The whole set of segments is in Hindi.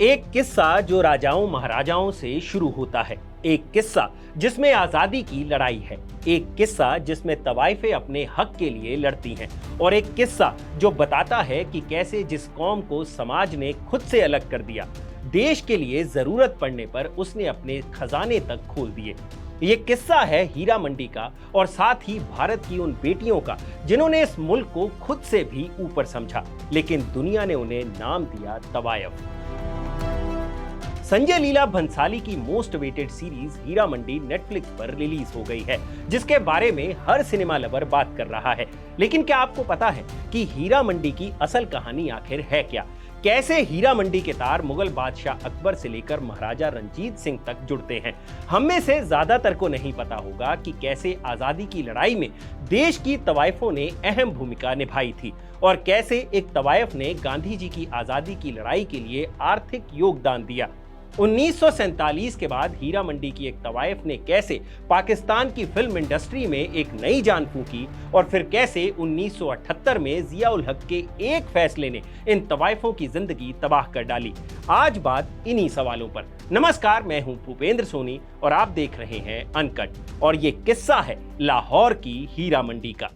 एक किस्सा जो राजाओं महाराजाओं से शुरू होता है, एक किस्सा जिसमें आजादी की लड़ाई है, एक किस्सा जिसमें तवाइफें अपने हक के लिए लड़ती हैं और एक किस्सा जो बताता है कि कैसे जिस कौम को समाज ने खुद से अलग कर दिया, देश के लिए जरूरत पड़ने पर उसने अपने खजाने तक खोल दिए। ये किस्सा है हीरा मंडी का और साथ ही भारत की उन बेटियों का जिन्होंने इस मुल्क को खुद से भी ऊपर समझा, लेकिन दुनिया ने उन्हें नाम दिया तवायफ। संजय लीला भंसाली की most weighted series Heera Mandi Netflix पर रिलीज हो गई है, जिसके बारे में हर सिनेमा लवर बात कर रहा है। लेकिन क्या आपको पता है कि हीरा मंडी की असल कहानी आखिर है क्या? कैसे हीरा मंडी के तार मुगल बादशाह अकबर से लेकर महाराजा रंजीत सिंह तक जुड़ते हैं? हम में से ज्यादातर को नहीं पता होगा कि कैसे आजादी की लड़ाई में देश की तवाइफों ने अहम भूमिका निभाई थी और कैसे एक तवाइफ ने गांधी जी की आजादी की लड़ाई के लिए आर्थिक योगदान दिया। 1947 के बाद हीरा मंडी की एक तवाइफ ने कैसे पाकिस्तान की फिल्म इंडस्ट्री में एक नई जान फूंकी और फिर कैसे 1978 में जिया उल हक के एक फैसले ने इन तवाइफों की जिंदगी तबाह कर डाली। आज बात इन्हीं सवालों पर। नमस्कार, मैं हूं भूपेंद्र सोनी और आप देख रहे हैं अनकट और ये किस्सा है लाहौर की हीरा मंडी का।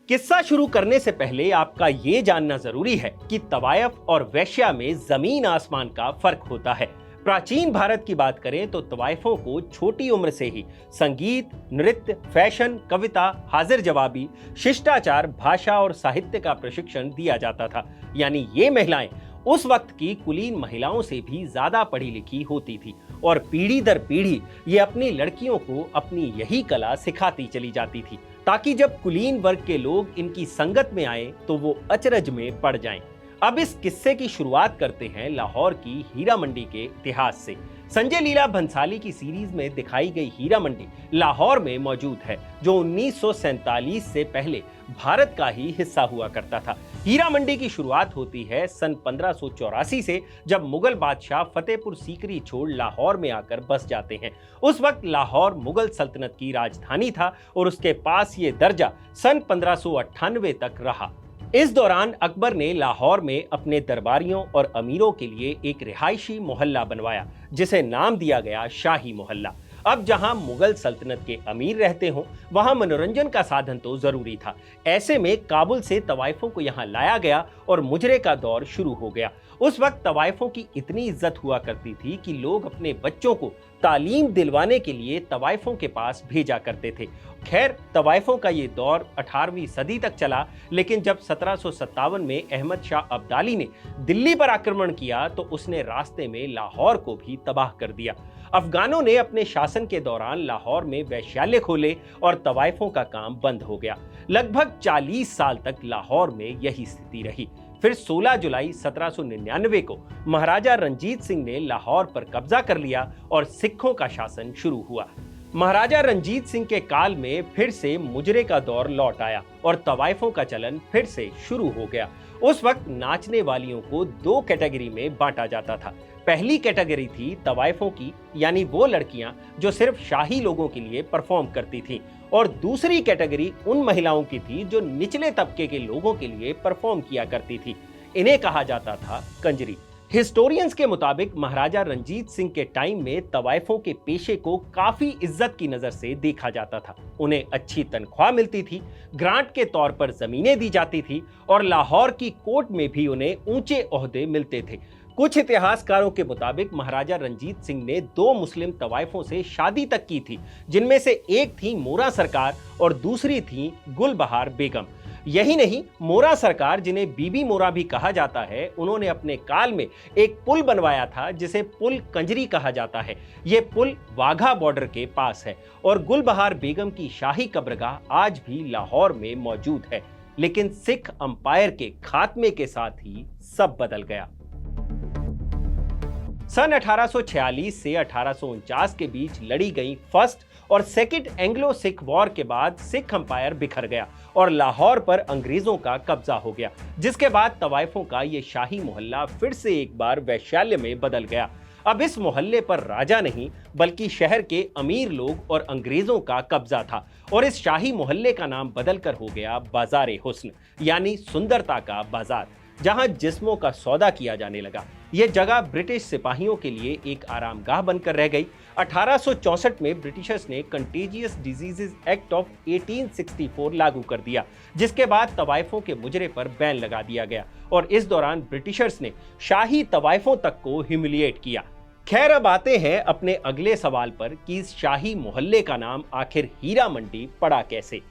किस्सा शुरू करने से पहले आपका यह जानना जरूरी है कि तवायफ और वैश्या में जमीन आसमान का फर्क होता है। प्राचीन भारत की बात करें तो तवाइफों को छोटी उम्र से ही संगीत, नृत्य, फैशन, कविता, हाजिर जवाबी, शिष्टाचार, भाषा और साहित्य का प्रशिक्षण दिया जाता था। यानी ये महिलाएं उस वक्त की कुलीन महिलाओं से भी ज्यादा पढ़ी लिखी होती थी और पीढ़ी दर पीढ़ी ये अपनी लड़कियों को अपनी यही कला सिखाती चली जाती थी, ताकि जब कुलीन वर्ग के लोग इनकी संगत में आए तो वो अचरज में पड़ जाएं। अब इस किस्से की शुरुआत करते हैं लाहौर की हीरा मंडी के इतिहास से। संजय लीला भंसाली की सीरीज में दिखाई गई हीरा मंडी लाहौर में मौजूद है, जो 1947 से पहले भारत का ही हिस्सा हुआ करता था। हीरा मंडी की शुरुआत होती है सन 1584 से, जब मुगल बादशाह फतेहपुर सीकरी छोड़ लाहौर में आकर बस जाते हैं। उस वक्त लाहौर मुगल सल्तनत की राजधानी था और उसके पास ये दर्जा सन 1598 तक रहा। इस दौरान अकबर ने लाहौर में अपने दरबारियों और अमीरों के लिए एक रिहायशी मोहल्ला बनवाया, जिसे नाम दिया गया शाही मोहल्ला। अब जहां मुगल सल्तनत के अमीर रहते हों, वहां मनोरंजन का साधन तो जरूरी था। ऐसे में काबुल से तवाइफों को यहां लाया गया और मुजरे का दौर शुरू हो गया। उस वक्त तवाइफों की इतनी इज्जत हुआ करती थी कि लोग अपने बच्चों को तालीम दिलवाने के लिए तवाइफों के पास भेजा करते थे। खैर, तवाइफों का ये दौर 18वीं सदी तक चला, लेकिन जब 1757 में अहमद शाह अब्दाली ने दिल्ली पर आक्रमण किया तो उसने रास्ते में लाहौर को भी तबाह कर दिया। अफगानों ने अपने शासन के दौरान लाहौर में वैश्यालय खोले और तवाइफों का काम बंद हो गया। लगभग 40 साल तक लाहौर में यही स्थिति रही। फिर 16 जुलाई 1799 को महाराजा रंजीत सिंह ने लाहौर पर कब्जा कर लिया और सिखों का शासन शुरू हुआ। महाराजा रंजीत सिंह के काल में फिर से मुजरे का दौर लौट आया और तवाइफों का चलन फिर से शुरू हो गया। उस वक्त नाचने वालियों को दो कैटेगरी में बांटा जाता था। पहली कैटेगरी थी तवाइफों की, यानी वो लड़कियां जो सिर्फ शाही लोगों के लिए परफॉर्म करती थीं, और दूसरी कैटेगरी उन महिलाओं की थी जो निचले तबके के लोगों के लिए परफॉर्म किया करती थी। इन्हें कहा जाता था कंजरी। हिस्टोरियंस के मुताबिक महाराजा रंजीत सिंह के टाइम में तवाइफों के पेशे को काफी इज्जत की नजर से देखा जाता था। उन्हें अच्छी तनख्वाह मिलती थी, ग्रांट के तौर पर जमीनें दी जाती थी और लाहौर की कोर्ट में भी उन्हें ऊंचे ओहदे मिलते थे। कुछ इतिहासकारों के मुताबिक महाराजा रंजीत सिंह ने 2 मुस्लिम तवाइफों से शादी तक की थी, जिनमें से एक थी मोरा सरकार और दूसरी थी गुलबहार बेगम। यही नहीं, मोरा सरकार, जिन्हें बीबी मोरा भी कहा जाता है, उन्होंने अपने काल में एक पुल बनवाया था जिसे पुल कंजरी कहा जाता है। ये पुल वाघा बॉर्डर के पास है और गुलबहार बेगम की शाही कब्रगाह आज भी लाहौर में मौजूद है। लेकिन सिख अंपायर के खात्मे के साथ ही सब बदल गया। सन 1846 से 1849 के बीच लड़ी गई फर्स्ट और सेकंड एंग्लो सिख वॉर के बाद सिख अंपायर बिखर गया और लाहौर पर अंग्रेजों का कब्जा हो गया, जिसके बाद तवाइफों का ये शाही मोहल्ला फिर से एक बार वैश्यालय में बदल गया। अब इस मोहल्ले पर राजा नहीं बल्कि शहर के अमीर लोग और अंग्रेजों का कब्जा था और इस शाही मोहल्ले का नाम बदलकर हो गया बाजारे हुस्न, यानी सुंदरता का बाजार, जहां जिस्मों का सौदा किया जाने लगा। यह जगह ब्रिटिश सिपाहियों के लिए एक आरामगाह बनकर रह गई। 1864 में ब्रिटिशर्स ने कंटेजियस डिजीजेज एक्ट ऑफ 1864 लागू कर दिया, जिसके बाद तवाइफों के मुजरे पर बैन लगा दिया गया और इस दौरान ब्रिटिशर्स ने शाही तवाइफों तक को ह्यूमिलिएट किया। खैर, अब आते हैं अपने अगले सवाल पर कि इस शाही मोहल्ले का नाम आखिर हीरा मंडी पड़ा कैसे।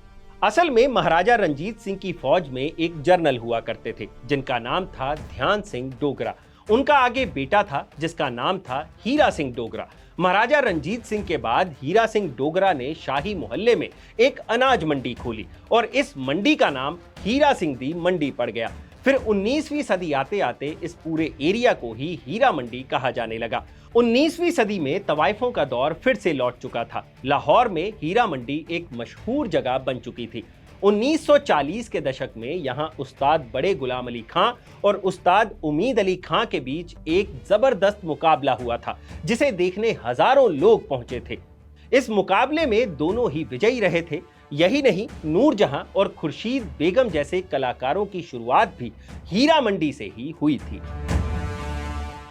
असल में महाराजा रंजीत सिंह की फौज में एक जर्नल हुआ करते थे जिनका नाम था ध्यान सिंह डोगरा। उनका आगे बेटा था जिसका नाम था हीरा सिंह डोगरा। महाराजा रंजीत सिंह के बाद हीरा सिंह डोगरा ने शाही मोहल्ले में एक अनाज मंडी खोली और इस मंडी का नाम हीरा सिंह दी मंडी पड़ गया। फिर 19वीं सदी आते आते इस पूरे एरिया को ही हीरा मंडी कहा जाने लगा। 19वीं सदी में तवाइफों का दौर फिर से लौट चुका था। लाहौर में हीरा मंडी एक मशहूर जगह बन चुकी थी। 1940 के दशक में यहाँ उस्ताद बड़े गुलाम अली खां और उस्ताद उम्मीद अली खां के बीच एक जबरदस्त मुकाबला हुआ था, जिसे देखने हजारों लोग पहुंचे थे। इस मुकाबले में दोनों ही विजयी रहे थे। यही नहीं, नूरजहां और खुर्शीद बेगम जैसे कलाकारों की शुरुआत भी हीरा मंडी से ही हुई थी।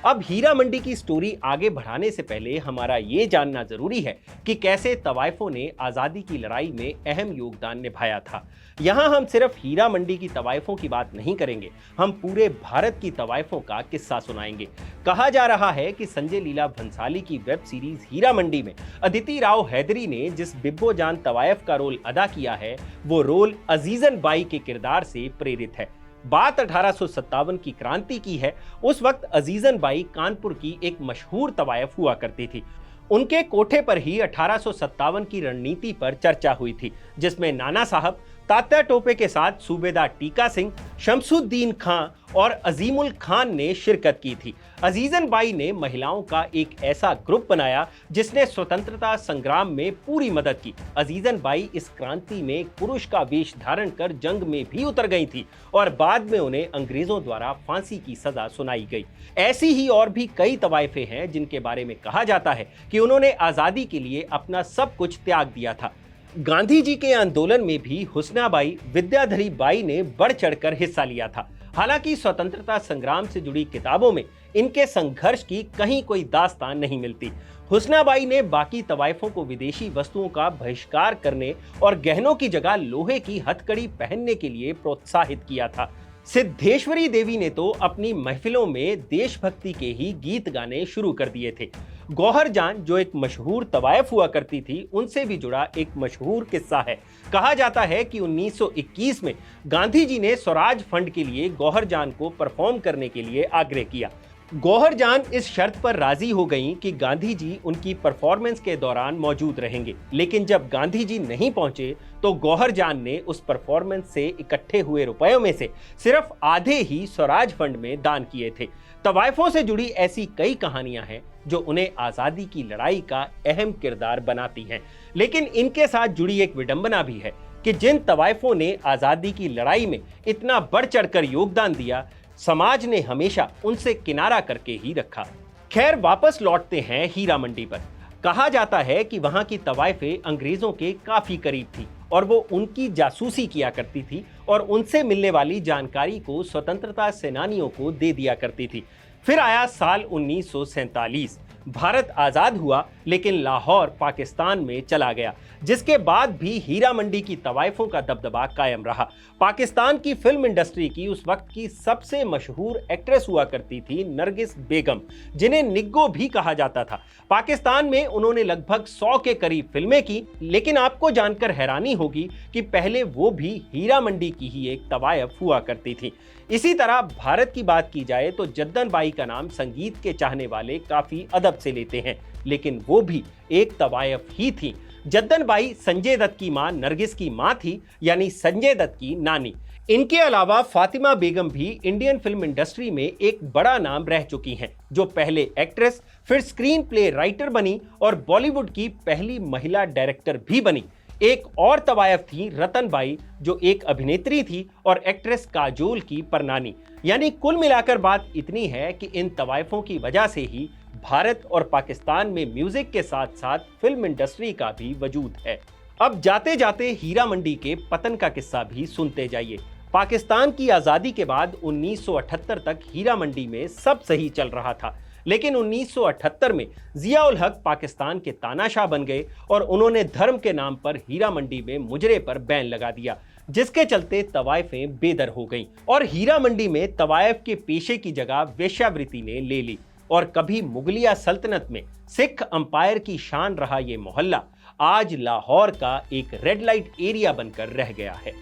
अब हीरा मंडी की स्टोरी आगे बढ़ाने से पहले हमारा ये जानना जरूरी है कि कैसे तवाइफों ने आज़ादी की लड़ाई में अहम योगदान निभाया था। यहाँ हम सिर्फ हीरा मंडी की तवाइफों की बात नहीं करेंगे, हम पूरे भारत की तवाइफों का किस्सा सुनाएंगे। कहा जा रहा है कि संजय लीला भंसाली की वेब सीरीज हीरा मंडी में अदिति राव हैदरी ने जिस बिब्बो जान तवाइफ का रोल अदा किया है, वो रोल अजीजन बाई के किरदार से प्रेरित है। बात 1857 की क्रांति की है। उस वक्त अजीजन बाई कानपुर की एक मशहूर तवाइफ हुआ करती थी। उनके कोठे पर ही 1857 की रणनीति पर चर्चा हुई थी, जिसमें नाना साहब, तात्या टोपे के साथ सूबेदार टीका सिंह, शमसुद्दीन खां और अजीमुल खान ने शिरकत की थी। अजीजन बाई ने महिलाओं का एक ऐसा ग्रुप बनाया जिसने स्वतंत्रता संग्राम में पूरी मदद की। अजीजन बाई इस क्रांति में एक पुरुष का वेश धारण कर जंग में भी उतर गई थी और बाद में उन्हें अंग्रेजों द्वारा फांसी की सजा सुनाई गई। ऐसी ही और भी कई तवाइफें हैं जिनके बारे में कहा जाता है कि उन्होंने आजादी के लिए अपना सब कुछ त्याग दिया था। गांधी जी के आंदोलन में भी हुस्नाबाई, विद्याधरी बाई ने बढ़ चढ़कर हिस्सा लिया था। हालांकि स्वतंत्रता संग्राम से जुड़ी किताबों में इनके संघर्ष की कहीं कोई दास्तान नहीं मिलती। हुस्नाबाई ने बाकी तवाइफों को विदेशी वस्तुओं का बहिष्कार करने और गहनों की जगह लोहे की हथकड़ी पहनने के लिए प्रोत्साहित किया था। सिद्धेश्वरी देवी ने तो अपनी महफिलों में देशभक्ति के ही गीत गाने शुरू कर दिए थे। गौहर जान, जो एक मशहूर तवाइफ हुआ करती थी, उनसे भी जुड़ा एक मशहूर किस्सा है। कहा जाता है कि 1921 में गांधी जी ने स्वराज फंड के लिए गौहर जान को परफॉर्म करने के लिए आग्रह किया। गौहर जान इस शर्त पर राजी हो गईं कि गांधी जी उनकी परफॉर्मेंस के दौरान मौजूद रहेंगे, लेकिन जब गांधी जी नहीं पहुंचे तो गौहर जान ने उस परफॉर्मेंस से इकट्ठे हुए रुपयों में से सिर्फ आधे ही स्वराज फंड में दान किए थे। तवाइफों से जुड़ी ऐसी कई कहानियां हैं जो उन्हें आजादी की लड़ाई का अहम किरदार बनाती हैं, लेकिन इनके साथ जुड़ी एक विडंबना भी है कि जिन तवाइफों ने आजादी की लड़ाई में इतना बढ़ चढ़कर योगदान दिया, समाज ने हमेशा उनसे किनारा करके ही रखा। खैर, वापस लौटते हैं हीरा मंडी पर। कहा जाता है कि वहां की तवाइफें अंग्रेजों के काफी करीब थी और वो उनकी जासूसी किया करती थी और उनसे मिलने वाली जानकारी को स्वतंत्रता सेनानियों को दे दिया करती थी। फिर आया साल 1947। भारत आजाद हुआ, लेकिन लाहौर पाकिस्तान में चला गया, जिसके बाद भी हीरा मंडी की तवाइफों का दबदबा कायम रहा। पाकिस्तान की फिल्म इंडस्ट्री की उस वक्त की सबसे मशहूर एक्ट्रेस हुआ करती थी नरगिस बेगम, जिन्हें निग्गो भी कहा जाता था। पाकिस्तान में उन्होंने लगभग 100 के करीब फिल्में की, लेकिन आपको जानकर हैरानी होगी कि पहले वो भी हीरा मंडी की ही एक तवाइफ हुआ करती थी। इसी तरह भारत की बात की जाए तो जद्दन बाई का नाम संगीत के चाहने वाले काफी अदब से लेते हैं, लेकिन वो भी एक तवाइफ ही थी। जद्दन बाई संजय दत्त की मां नरगिस की मां थी, यानी संजय दत्त की नानी। इनके अलावा फातिमा बेगम भी इंडियन फिल्म इंडस्ट्री में एक बड़ा नाम रह चुकी हैं, जो पहले एक्ट्रेस, फिर स्क्रीन प्ले राइटर बनी और बॉलीवुड की पहली महिला डायरेक्टर भी बनी। एक और तवायफ थी रतन बाई, जो एक अभिनेत्री थी और एक्ट्रेस काजोल की परनानी। यानी कुल मिलाकर बात इतनी है कि इन तवायफों की वजह से ही भारत और पाकिस्तान में म्यूजिक के साथ साथ फिल्म इंडस्ट्री का भी वजूद है। अब जाते जाते हीरा मंडी के पतन का किस्सा भी सुनते जाइए। पाकिस्तान की आजादी के बाद 1978 तक हीरा मंडी में सब सही चल रहा था, लेकिन 1978 में जियाउल हक पाकिस्तान के तानाशाह बन गए और उन्होंने धर्म के नाम पर हीरा मंडी में मुजरे पर बैन लगा दिया, जिसके चलते तवायफें बेदर हो गईं और हीरा मंडी में तवायफ के पेशे की जगह वेश्यावृत्ति ने ले ली। और कभी मुगलिया सल्तनत में सिख अंपायर की शान रहा ये मोहल्ला आज लाहौर का एक रेड लाइट एरिया बनकर रह गया है।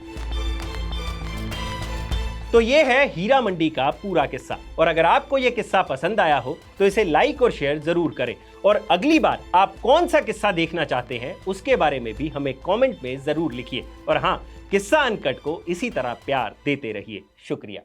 तो ये है हीरा मंडी का पूरा किस्सा, और अगर आपको ये किस्सा पसंद आया हो तो इसे लाइक और शेयर जरूर करें। और अगली बार आप कौन सा किस्सा देखना चाहते हैं उसके बारे में भी हमें कमेंट में जरूर लिखिए। और हाँ, किस्सा अनकट को इसी तरह प्यार देते रहिए। शुक्रिया।